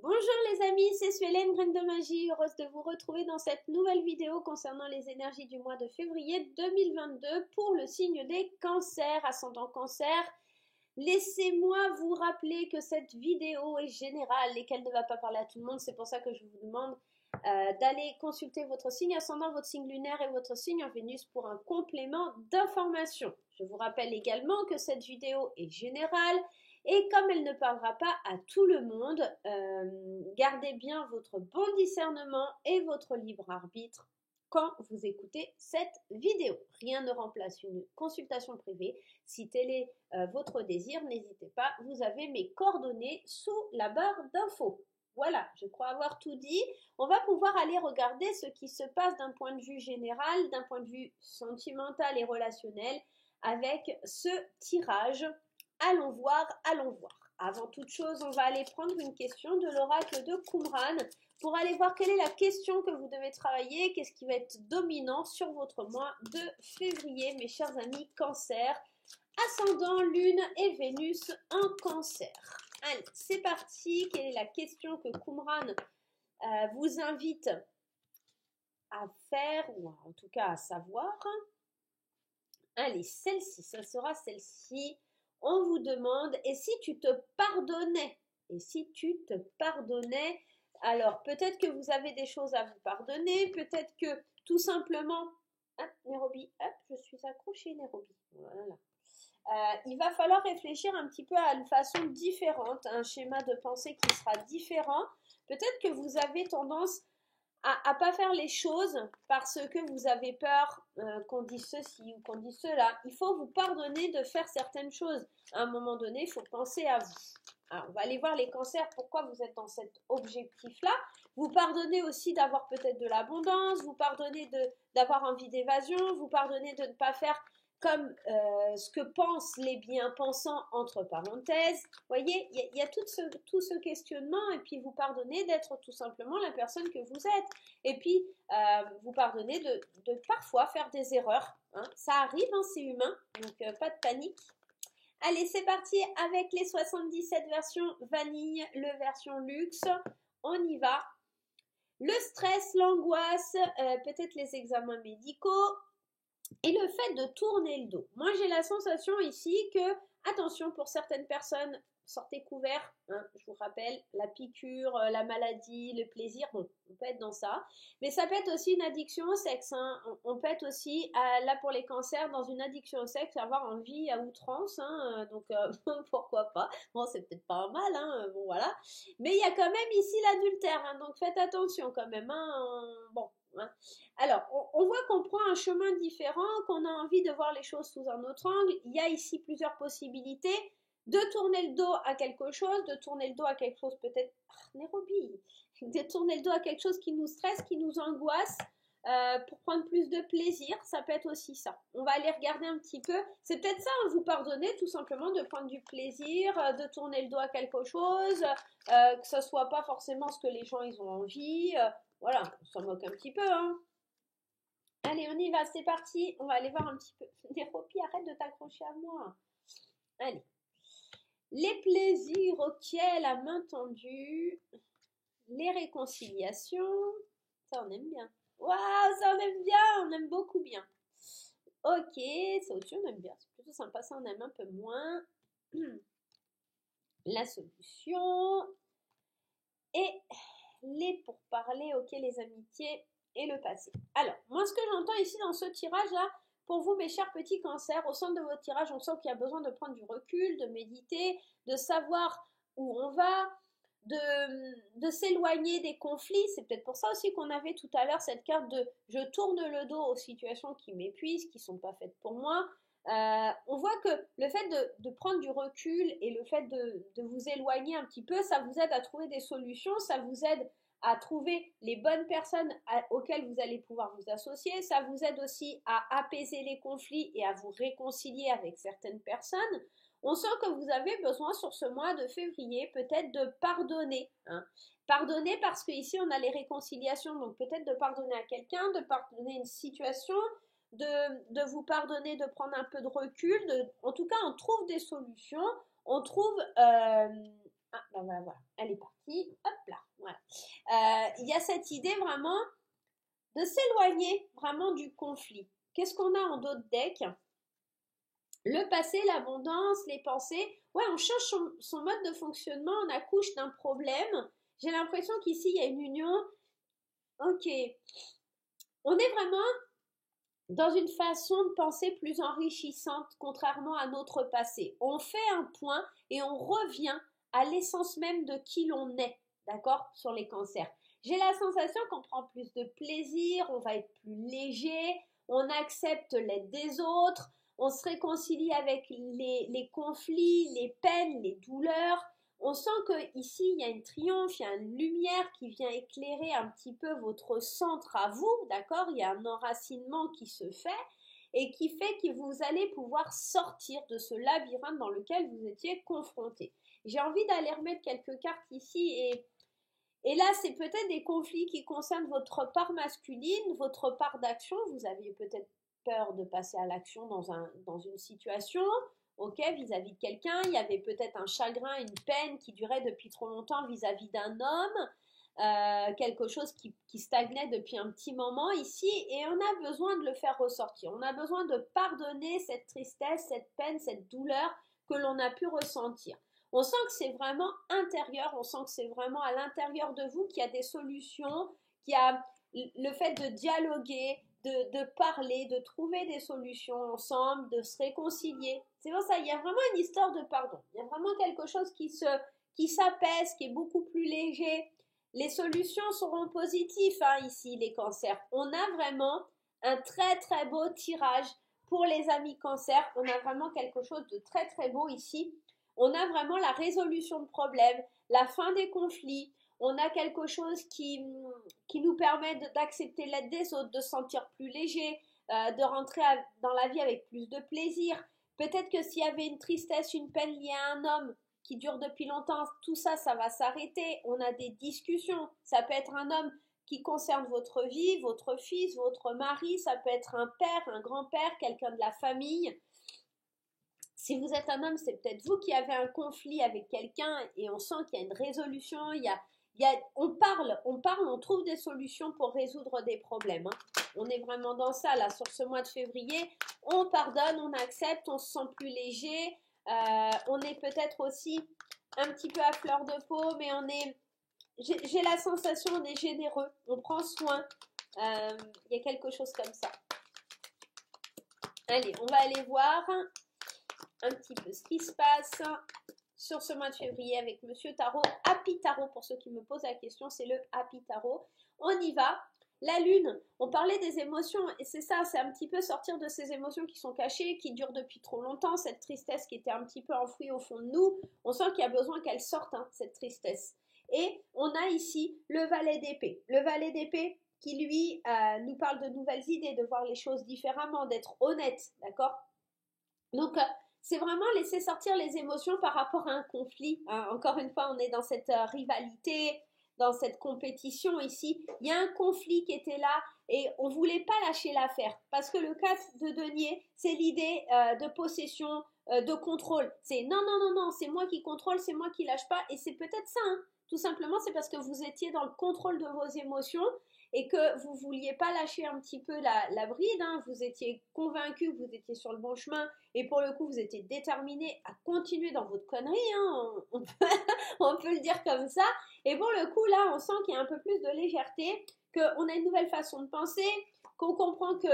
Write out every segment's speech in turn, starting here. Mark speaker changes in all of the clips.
Speaker 1: Bonjour les amis, c'est Suélène, Graine de Magie, heureuse de vous retrouver dans cette nouvelle vidéo concernant les énergies du mois de février 2022 pour le signe des cancers, ascendant cancer. Laissez-moi vous rappeler que cette vidéo est générale et qu'elle ne va pas parler à tout le monde, c'est pour ça que je vous demande d'aller consulter votre signe ascendant, votre signe lunaire et votre signe en Vénus pour un complément d'information. Je vous rappelle également que cette vidéo est générale et comme elle ne parlera pas à tout le monde, gardez bien votre bon discernement et votre libre arbitre quand vous écoutez cette vidéo. Rien ne remplace une consultation privée. Si tel est votre désir, n'hésitez pas, vous avez mes coordonnées sous la barre d'infos. Voilà, je crois avoir tout dit. On va pouvoir aller regarder ce qui se passe d'un point de vue général, d'un point de vue sentimental et relationnel avec ce tirage. Allons voir, allons voir. Avant toute chose, on va aller prendre une question de l'oracle de Qumran pour aller voir quelle est la question que vous devez travailler, qu'est-ce qui va être dominant sur votre mois de février, mes chers amis Cancer, ascendant, Lune et Vénus en Cancer. Allez, c'est parti. Quelle est la question que Qumran vous invite à faire, ou en tout cas à savoir? Allez, celle-ci, ça sera celle-ci. On vous demande, et si tu te pardonnais? Et si tu te pardonnais? Alors, peut-être que vous avez des choses à vous pardonner, peut-être que tout simplement, hop, Nairobi, hop, je suis accrochée, Nairobi. Voilà. Il va falloir réfléchir un petit peu à une façon différente, un schéma de pensée qui sera différent. Peut-être que vous avez tendance à pas faire les choses parce que vous avez peur qu'on dise ceci ou qu'on dise cela. Il faut vous pardonner de faire certaines choses. À un moment donné, il faut penser à vous. Alors, on va aller voir les cancers, pourquoi vous êtes dans cet objectif-là. Vous pardonnez aussi d'avoir peut-être de l'abondance, vous pardonnez d'avoir envie d'évasion, vous pardonnez de ne pas faire comme ce que pensent les bien-pensants, entre parenthèses. Vous voyez, il y a tout ce questionnement, et puis vous pardonnez d'être tout simplement la personne que vous êtes. Et puis, vous pardonnez de parfois faire des erreurs. Hein. Ça arrive, hein, c'est humain, donc pas de panique. Allez, c'est parti avec les 77 versions vanille, le version luxe. On y va. Le stress, l'angoisse, peut-être les examens médicaux, et le fait de tourner le dos. Moi, j'ai la sensation ici que, attention, pour certaines personnes, sortez couverts, hein, je vous rappelle, la piqûre, la maladie, le plaisir, bon, on peut être dans ça. Mais ça peut être aussi une addiction au sexe. Hein. On peut être aussi, là pour les cancers, dans une addiction au sexe, avoir envie à outrance. Hein, donc, pourquoi pas. Bon, c'est peut-être pas un mal, hein, bon, voilà. Mais il y a quand même ici l'adultère, hein, donc faites attention quand même. Hein, bon, hein. Alors, on voit qu'on prend un chemin différent, qu'on a envie de voir les choses sous un autre angle. Il y a ici plusieurs possibilités de tourner le dos à quelque chose, de tourner le dos à quelque chose peut-être, Nairobi, de tourner le dos à quelque chose qui nous stresse, qui nous angoisse, pour prendre plus de plaisir, ça peut être aussi ça. On va aller regarder un petit peu. C'est peut-être ça, hein, vous pardonnez tout simplement de prendre du plaisir, de tourner le dos à quelque chose, que ce soit pas forcément ce que les gens ils ont envie. Voilà, on s'en moque un petit peu, hein. Allez, on y va, c'est parti. On va aller voir un petit peu. Nairobi, arrête de t'accrocher à moi. Allez. Les plaisirs auxquels à main tendue, les réconciliations. Ça, on aime bien. Waouh, ça, on aime bien. On aime beaucoup bien. Ok, ça aussi, on aime bien. C'est plutôt sympa. Ça, on aime un peu moins. La solution. Et les pourparlers, ok, les amitiés et le passé. Alors, moi, ce que j'entends ici dans ce tirage-là, pour vous, mes chers petits cancers, au centre de votre tirage, on sent qu'il y a besoin de prendre du recul, de méditer, de savoir où on va, de s'éloigner des conflits. C'est peut-être pour ça aussi qu'on avait tout à l'heure cette carte de je tourne le dos aux situations qui m'épuisent, qui ne sont pas faites pour moi. On voit que le fait de prendre du recul et le fait de vous éloigner un petit peu, ça vous aide à trouver des solutions, ça vous aide à trouver les bonnes personnes auxquelles vous allez pouvoir vous associer, ça vous aide aussi à apaiser les conflits et à vous réconcilier avec certaines personnes. On sent que vous avez besoin sur ce mois de février peut-être de pardonner. Hein. Pardonner parce qu'ici on a les réconciliations, donc peut-être de pardonner à quelqu'un, de pardonner une situation, de vous pardonner, de prendre un peu de recul. En tout cas, on trouve des solutions, on trouve Ah, ben voilà, elle est partie. Hop là, voilà. Il y a cette idée vraiment de s'éloigner vraiment du conflit. Qu'est-ce qu'on a en d'autres decks? Le passé, l'abondance, les pensées. Ouais, on change son mode de fonctionnement, on accouche d'un problème. J'ai l'impression qu'ici, il y a une union. Ok. On est vraiment dans une façon de penser plus enrichissante, contrairement à notre passé. On fait un point et on revient à l'essence même de qui l'on est, d'accord, sur les cancers. J'ai la sensation qu'on prend plus de plaisir, on va être plus léger, on accepte l'aide des autres, on se réconcilie avec les conflits, les peines, les douleurs. On sent que ici il y a une triomphe, il y a une lumière qui vient éclairer un petit peu votre centre à vous, d'accord? Il y a un enracinement qui se fait et qui fait que vous allez pouvoir sortir de ce labyrinthe dans lequel vous étiez confronté. J'ai envie d'aller remettre quelques cartes ici et là, c'est peut-être des conflits qui concernent votre part masculine, votre part d'action. Vous aviez peut-être peur de passer à l'action dans une situation, ok, vis-à-vis de quelqu'un. Il y avait peut-être un chagrin, une peine qui durait depuis trop longtemps vis-à-vis d'un homme, quelque chose qui stagnait depuis un petit moment ici, et on a besoin de le faire ressortir. On a besoin de pardonner cette tristesse, cette peine, cette douleur que l'on a pu ressentir. On sent que c'est vraiment intérieur, on sent que c'est vraiment à l'intérieur de vous qu'il y a des solutions, qu'il y a le fait de dialoguer, de parler, de trouver des solutions ensemble, de se réconcilier. C'est pour ça, il y a vraiment une histoire de pardon. Il y a vraiment quelque chose qui s'apaise, qui est beaucoup plus léger. Les solutions seront positives ici, les cancers. On a vraiment un très très beau tirage pour les amis cancers. On a vraiment quelque chose de très très beau ici. On a vraiment la résolution de problèmes, la fin des conflits. On a quelque chose qui nous permet d'accepter l'aide des autres, de se sentir plus léger, de rentrer dans la vie avec plus de plaisir. Peut-être que s'il y avait une tristesse, une peine liée à un homme qui dure depuis longtemps, tout ça, ça va s'arrêter. On a des discussions. Ça peut être un homme qui concerne votre vie, votre fils, votre mari. Ça peut être un père, un grand-père, quelqu'un de la famille. Si vous êtes un homme, c'est peut-être vous qui avez un conflit avec quelqu'un et on sent qu'il y a une résolution, on parle, on trouve des solutions pour résoudre des problèmes. On est vraiment dans ça, là, sur ce mois de février. On pardonne, on accepte, on se sent plus léger. On est peut-être aussi un petit peu à fleur de peau, mais j'ai la sensation, on est généreux, on prend soin. Il y a quelque chose comme ça. Allez, on va aller voir un petit peu ce qui se passe sur ce mois de février avec Monsieur Tarot. Happy Tarot, pour ceux qui me posent la question, c'est le Happy Tarot. On y va. La lune, on parlait des émotions et c'est ça, c'est un petit peu sortir de ces émotions qui sont cachées, qui durent depuis trop longtemps, cette tristesse qui était un petit peu enfouie au fond de nous. On sent qu'il y a besoin qu'elle sorte, cette tristesse. Et on a ici le valet d'épée. Le valet d'épée qui, lui, nous parle de nouvelles idées, de voir les choses différemment, d'être honnête, d'accord? Donc, c'est vraiment laisser sortir les émotions par rapport à un conflit. Encore une fois, on est dans cette rivalité, dans cette compétition ici. Il y a un conflit qui était là et on ne voulait pas lâcher l'affaire parce que le 4 de denier, c'est l'idée de possession, de contrôle. C'est non, non, non, non, c'est moi qui contrôle, c'est moi qui lâche pas. Et c'est peut-être ça, tout simplement, c'est parce que vous étiez dans le contrôle de vos émotions et que vous ne vouliez pas lâcher un petit peu la bride, vous étiez convaincu que vous étiez sur le bon chemin et pour le coup vous étiez déterminé à continuer dans votre connerie, on peut le dire comme ça, et pour le coup là on sent qu'il y a un peu plus de légèreté, qu'on a une nouvelle façon de penser, qu'on comprend que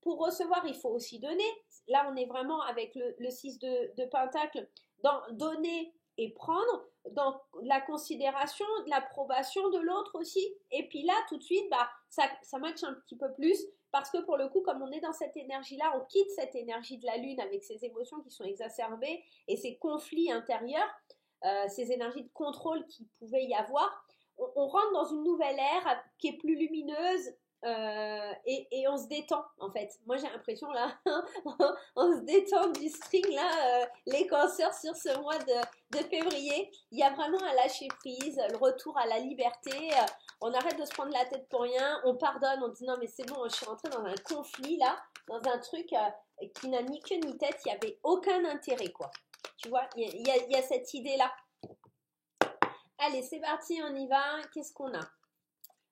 Speaker 1: pour recevoir il faut aussi donner. Là on est vraiment avec le 6 de Pentacle, dans donner et prendre, dans la considération, de l'approbation de l'autre aussi. Et puis là, tout de suite, ça matche un petit peu plus parce que pour le coup, comme on est dans cette énergie-là, on quitte cette énergie de la lune avec ces émotions qui sont exacerbées et ces conflits intérieurs, ces énergies de contrôle qui pouvaient y avoir. On rentre dans une nouvelle ère qui est plus lumineuse, et on se détend en fait. Moi j'ai l'impression là, on se détend du string là, les cancers sur ce mois de février. Il y a vraiment un lâcher prise, le retour à la liberté. On arrête de se prendre la tête pour rien, on pardonne, on dit non mais c'est bon, je suis rentrée dans un conflit là, dans un truc qui n'a ni queue ni tête, il n'y avait aucun intérêt quoi. Tu vois, il y a cette idée là. Allez, c'est parti, on y va. Qu'est-ce qu'on a?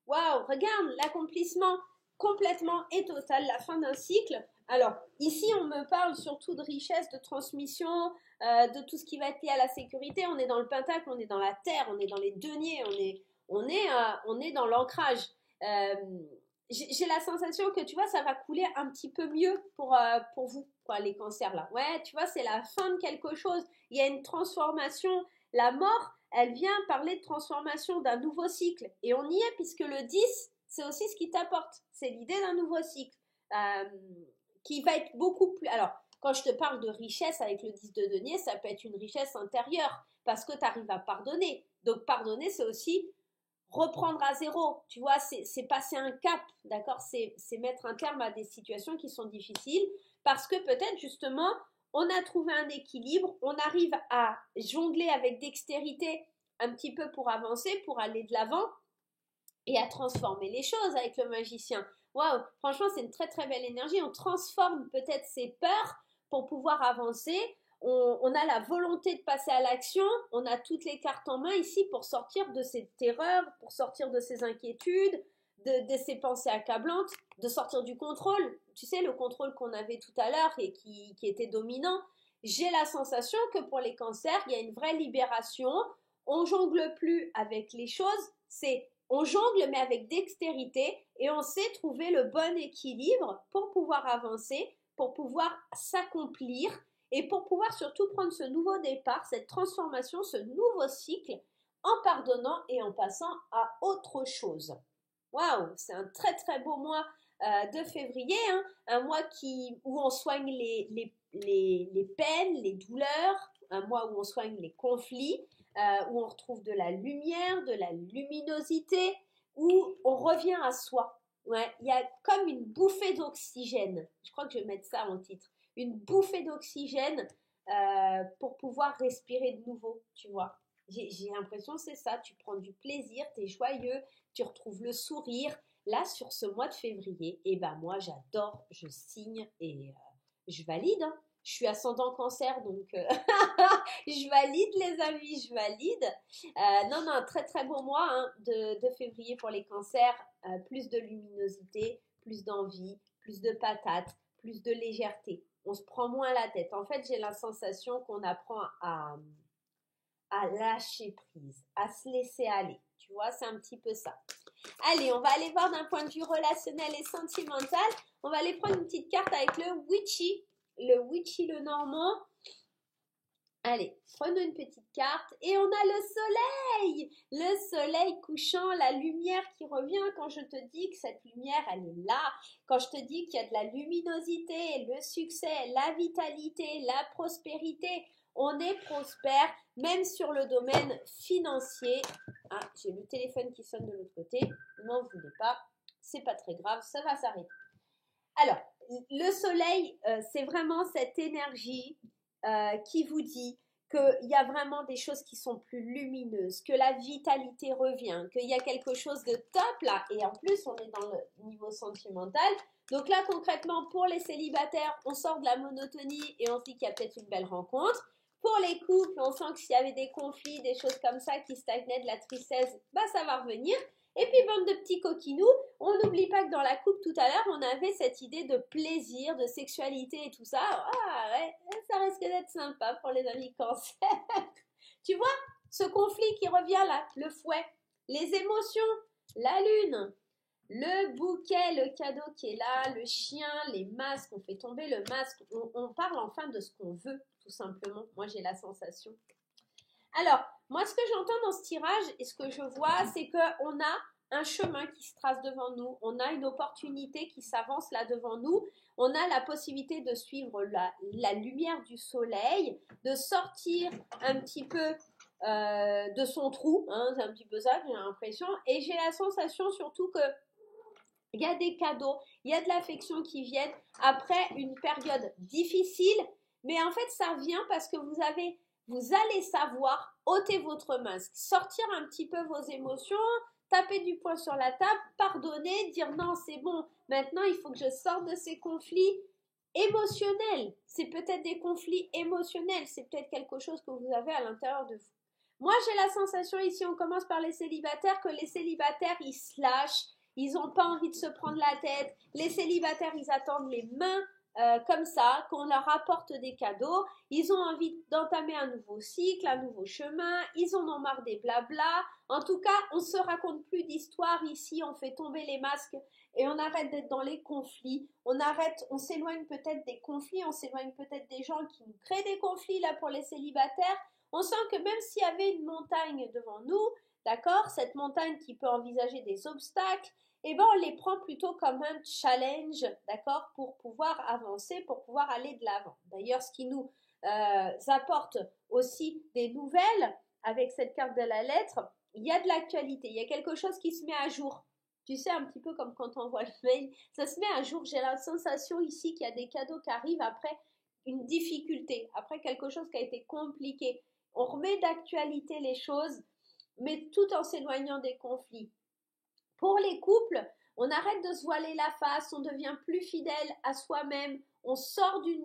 Speaker 1: Waouh, regarde, l'accomplissement complètement et total, la fin d'un cycle. Alors, ici, on me parle surtout de richesse, de transmission, de tout ce qui va être lié à la sécurité. On est dans le pentacle, on est dans la terre, on est dans les deniers, on est dans l'ancrage. Euh, j'ai la sensation que, tu vois, ça va couler un petit peu mieux pour vous, quoi, les cancers là. Ouais, tu vois, c'est la fin de quelque chose. Il y a une transformation. La mort, elle vient parler de transformation d'un nouveau cycle. Et on y est puisque le 10, c'est aussi ce qui t'apporte. C'est l'idée d'un nouveau cycle euh, qui va être beaucoup plus... Alors, quand je te parle de richesse avec le 10 de denier, ça peut être une richesse intérieure parce que tu arrives à pardonner. Donc, pardonner, c'est aussi reprendre à zéro. Tu vois, c'est passer un cap, d'accord? C'est mettre un terme à des situations qui sont difficiles parce que peut-être justement on a trouvé un équilibre, on arrive à jongler avec dextérité un petit peu pour avancer, pour aller de l'avant et à transformer les choses avec le magicien. Waouh, franchement, c'est une très très belle énergie. On transforme peut-être ses peurs pour pouvoir avancer. On a la volonté de passer à l'action. On a toutes les cartes en main ici pour sortir de ces terreurs, pour sortir de ces inquiétudes, de ces pensées accablantes, de sortir du contrôle. Tu sais, le contrôle qu'on avait tout à l'heure et qui était dominant. J'ai la sensation que pour les cancers, il y a une vraie libération. On jongle plus avec les choses. On jongle mais avec dextérité et on sait trouver le bon équilibre pour pouvoir avancer, pour pouvoir s'accomplir et pour pouvoir surtout prendre ce nouveau départ, cette transformation, ce nouveau cycle en pardonnant et en passant à autre chose. Waouh, c'est un très très beau mois de février, hein, un mois où on soigne les peines, les douleurs, un mois où on soigne les conflits, où on retrouve de la lumière, de la luminosité, où on revient à soi. Ouais, il y a comme une bouffée d'oxygène. Je crois que je vais mettre ça en titre. Une bouffée d'oxygène pour pouvoir respirer de nouveau, tu vois. J'ai l'impression que c'est ça. Tu prends du plaisir, tu es joyeux, tu retrouves le sourire. Là, sur ce mois de février, eh ben moi, j'adore, je signe et je valide. Hein. Je suis ascendant cancer, donc je valide les amis, je valide. Non, non, très très beau mois hein, de février pour les cancers. Plus de luminosité, plus d'envie, plus de patates, plus de légèreté. On se prend moins la tête. En fait, j'ai la sensation qu'on apprend à lâcher prise, à se laisser aller. Tu vois, c'est un petit peu ça. Allez, on va aller voir d'un point de vue relationnel et sentimental. On va aller prendre une petite carte avec le Witchy le Normand. Allez, prenons une petite carte et on a le soleil couchant, la lumière qui revient quand je te dis que cette lumière, elle est là, quand je te dis qu'il y a de la luminosité, le succès, la vitalité, la prospérité, on est prospère, même sur le domaine financier. Ah, j'ai le téléphone qui sonne de l'autre côté, ne m'en voulez pas, c'est pas très grave, ça va s'arrêter. Alors, le soleil, c'est vraiment cette énergie qui vous dit qu'il y a vraiment des choses qui sont plus lumineuses, que la vitalité revient, qu'il y a quelque chose de top là. Et en plus, on est dans le niveau sentimental. Donc là, concrètement, pour les célibataires, on sort de la monotonie et on se dit qu'il y a peut-être une belle rencontre. Pour les couples, on sent que s'il y avait des conflits, des choses comme ça qui stagnaient, de la tristesse, bah ça va revenir. Et puis, bande de petits coquinous, on n'oublie pas que dans la coupe tout à l'heure, on avait cette idée de plaisir, de sexualité et tout ça. Ah ouais, ça risque d'être sympa pour les amis cancer. Tu vois, ce conflit qui revient là, le fouet, les émotions, la lune, le bouquet, le cadeau qui est là, le chien, les masques, on fait tomber le masque. On parle enfin de ce qu'on veut, tout simplement. Moi, j'ai la sensation. Alors, moi, ce que j'entends dans ce tirage et ce que je vois, c'est qu'on a un chemin qui se trace devant nous, on a une opportunité qui s'avance là devant nous, on a la possibilité de suivre la lumière du soleil, de sortir un petit peu de son trou, hein, c'est un petit peu ça, j'ai l'impression, et j'ai la sensation surtout que il y a des cadeaux, il y a de l'affection qui viennent après une période difficile, mais en fait ça vient parce que vous allez savoir ôter votre masque, sortir un petit peu vos émotions, taper du poing sur la table, pardonner, dire non c'est bon, maintenant il faut que je sorte de ces conflits émotionnels. C'est peut-être des conflits émotionnels, c'est peut-être quelque chose que vous avez à l'intérieur de vous. Moi, j'ai la sensation ici, on commence par les célibataires, que les célibataires, ils se lâchent, ils n'ont pas envie de se prendre la tête. Les célibataires, ils attendent les mains comme ça, qu'on leur apporte des cadeaux. Ils ont envie d'entamer un nouveau cycle, un nouveau chemin. Ils en ont marre des blabla. En tout cas, on ne se raconte plus d'histoires ici. On fait tomber les masques et on arrête d'être dans les conflits. On s'éloigne peut-être des conflits, on s'éloigne peut-être des gens qui nous créent des conflits là pour les célibataires. On sent que même s'il y avait une montagne devant nous, d'accord, cette montagne qui peut envisager des obstacles, eh ben on les prend plutôt comme un challenge, d'accord, pour pouvoir avancer, pour pouvoir aller de l'avant. D'ailleurs, ce qui nous apporte aussi des nouvelles avec cette carte de la lettre, il y a de l'actualité, il y a quelque chose qui se met à jour. Tu sais, un petit peu comme quand on voit le mail, ça se met à jour. J'ai la sensation ici qu'il y a des cadeaux qui arrivent après une difficulté, après quelque chose qui a été compliqué. On remet d'actualité les choses, mais tout en s'éloignant des conflits. Pour les couples, on arrête de se voiler la face, on devient plus fidèle à soi-même, on sort d'une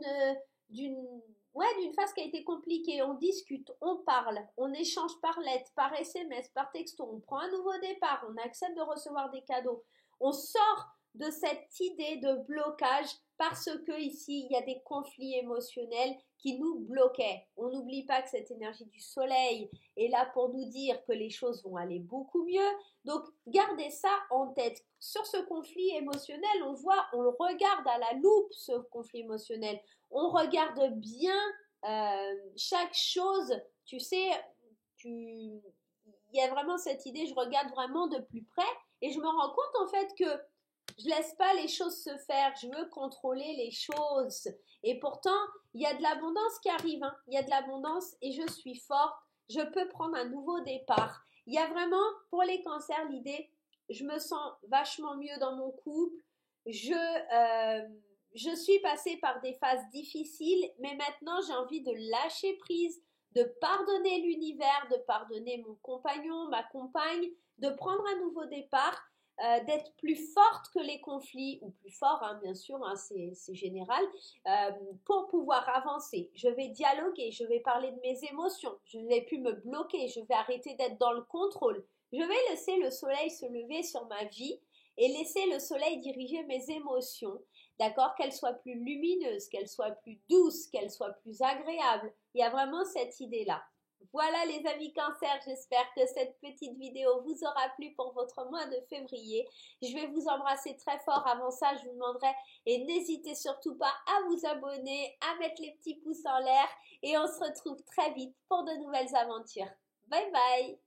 Speaker 1: phase qui a été compliquée, on discute, on parle, on échange par lettre, par SMS, par texto, on prend un nouveau départ, on accepte de recevoir des cadeaux, on sort de cette idée de blocage parce que ici il y a des conflits émotionnels qui nous bloquaient. On n'oublie pas que cette énergie du soleil est là pour nous dire que les choses vont aller beaucoup mieux. Donc gardez ça en tête. Sur ce conflit émotionnel, on le regarde à la loupe, ce conflit émotionnel. On regarde bien chaque chose. Tu sais, il y a vraiment cette idée, je regarde vraiment de plus près et je me rends compte en fait que je laisse pas les choses se faire, je veux contrôler les choses. Et pourtant, il y a de l'abondance qui arrive, hein. Il y a de l'abondance et je suis forte, je peux prendre un nouveau départ. Il y a vraiment, pour les cancers, l'idée, je me sens vachement mieux dans mon couple, je suis passée par des phases difficiles, mais maintenant j'ai envie de lâcher prise, de pardonner l'univers, de pardonner mon compagnon, ma compagne, de prendre un nouveau départ, d'être plus forte que les conflits, ou plus fort, hein, bien sûr, hein, c'est général, pour pouvoir avancer. Je vais dialoguer, je vais parler de mes émotions, je ne vais plus me bloquer, je vais arrêter d'être dans le contrôle. Je vais laisser le soleil se lever sur ma vie et laisser le soleil diriger mes émotions, d'accord, qu'elles soient plus lumineuses, qu'elles soient plus douces, qu'elles soient plus agréables. Il y a vraiment cette idée-là. Voilà les amis cancer, j'espère que cette petite vidéo vous aura plu pour votre mois de février. Je vais vous embrasser très fort. Avant ça, je vous demanderai, et n'hésitez surtout pas à vous abonner, à mettre les petits pouces en l'air et on se retrouve très vite pour de nouvelles aventures. Bye bye!